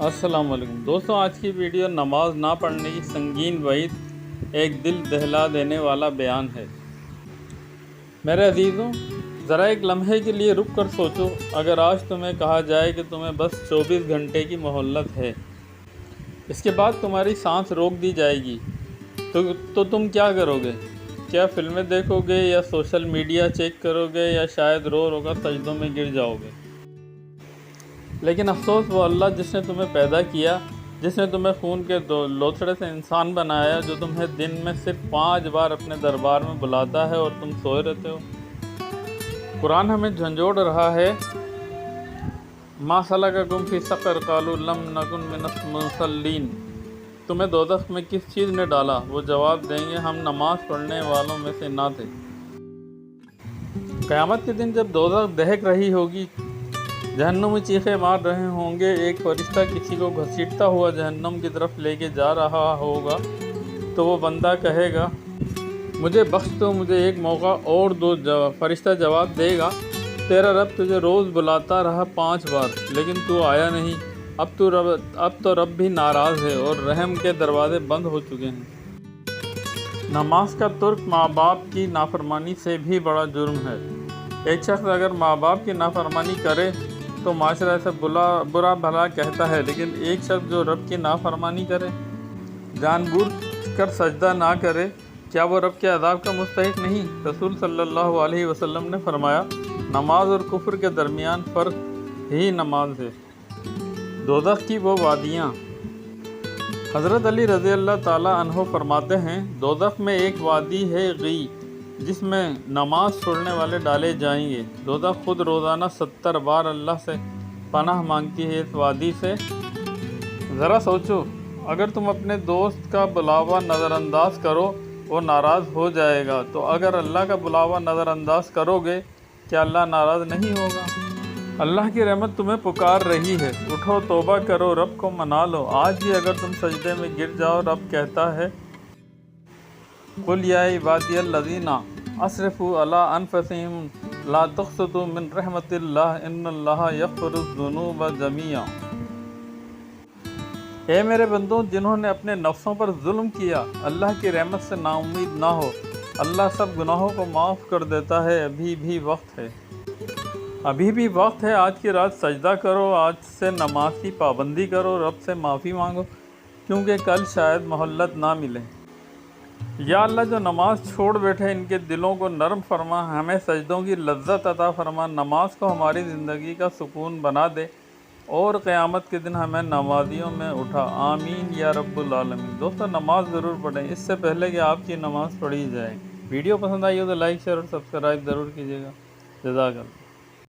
السلام علیکم دوستوں، آج کی ویڈیو نماز نہ پڑھنے کی سنگین وعید ایک دل دہلا دینے والا بیان ہے۔ میرے عزیزوں، ذرا ایک لمحے کے لیے رک کر سوچو، اگر آج تمہیں کہا جائے کہ تمہیں بس 24 گھنٹے کی مہلت ہے، اس کے بعد تمہاری سانس روک دی جائے گی، تو تم کیا کرو گے؟ کیا فلمیں دیکھو گے یا سوشل میڈیا چیک کرو گے یا شاید رو رو کر سجدوں میں گر جاؤ گے؟ لیکن افسوس وہ اللہ جس نے تمہیں پیدا کیا، جس نے تمہیں خون کے لوتھڑے سے انسان بنایا، جو تمہیں دن میں صرف 5 بار اپنے دربار میں بلاتا ہے اور تم سوئے رہتے ہو۔ قرآن ہمیں جھنجھوڑ رہا ہے، ما سلککم فی سقر قالوا لم نکن من المصلین، تمہیں دوزخ میں کس چیز نے ڈالا؟ وہ جواب دیں گے، ہم نماز پڑھنے والوں میں سے نہ تھے۔ قیامت کے دن جب دوزخ دہک رہی ہوگی، جہنم میں چیخیں مار رہے ہوں گے، ایک فرشتہ کسی کو گھسیٹتا ہوا جہنم کی طرف لے کے جا رہا ہوگا، تو وہ بندہ کہے گا، مجھے بخش دو، مجھے ایک موقع اور دو۔ فرشتہ جواب دے گا، تیرا رب تجھے روز بلاتا رہا 5 بار، لیکن تو آیا نہیں، اب تو رب بھی ناراض ہے اور رحم کے دروازے بند ہو چکے ہیں۔ نماز کا ترک ماں باپ کی نافرمانی سے بھی بڑا جرم ہے۔ ایک شخص اگر ماں باپ کی نافرمانی کرے تو معاشرہ اسے برا بھلا کہتا ہے، لیکن ایک شخص جو رب کی نافرمانی کرے، جان بوجھ کر سجدہ نہ کرے، کیا وہ رب کے عذاب کا مستحق نہیں؟ رسول صلی اللہ علیہ وسلم نے فرمایا، نماز اور کفر کے درمیان فرق ہی نماز ہے۔ دوزخ کی وہ وادیاں۔ حضرت علی رضی اللہ تعالیٰ عنہ فرماتے ہیں، دوزخ میں ایک وادی ہے غی، جس میں نماز چھوڑنے والے ڈالے جائیں گے۔ دوزخ خود روزانہ 70 بار اللہ سے پناہ مانگتی ہے اس وادی سے۔ ذرا سوچو، اگر تم اپنے دوست کا بلاوا نظر انداز کرو، وہ ناراض ہو جائے گا، تو اگر اللہ کا بلاوا نظر انداز کرو گے، کیا اللہ ناراض نہیں ہوگا؟ اللہ کی رحمت تمہیں پکار رہی ہے، اٹھو، توبہ کرو، رب کو منا لو۔ آج بھی اگر تم سجدے میں گر جاؤ، رب کہتا ہے، قُلْ يَا عِبَادِيَ الَّذِينَ أَسْرَفُوا عَلَىٰ أَنفُسِهِمْ لَا تَقْنَطُوا مِن رَحْمَتِ اللَّهِ إِنَّ اللَّهَ يَغْفِرُ الذُّنُوبَ جَمِيعًا۔ اے میرے بندوں، جنہوں نے اپنے نفسوں پر ظلم کیا، اللہ کی رحمت سے نا امید نہ ہو، اللہ سب گناہوں کو معاف کر دیتا ہے۔ ابھی بھی وقت ہے، ابھی بھی وقت ہے، آج کی رات سجدہ کرو، آج سے نماز کی پابندی کرو، رب سے معافی مانگو، کیونکہ کل شاید مہلت نہ ملے۔ یا اللہ، جو نماز چھوڑ بیٹھے، ان کے دلوں کو نرم فرما، ہمیں سجدوں کی لذت عطا فرما، نماز کو ہماری زندگی کا سکون بنا دے اور قیامت کے دن ہمیں نمازیوں میں اٹھا، آمین یا رب العالمین۔ دوستو، نماز ضرور پڑھیں، اس سے پہلے کہ آپ کی نماز پڑھی جائے۔ ویڈیو پسند آئی ہو تو لائک، شیئر اور سبسکرائب ضرور کیجیے گا۔ جزاک اللہ۔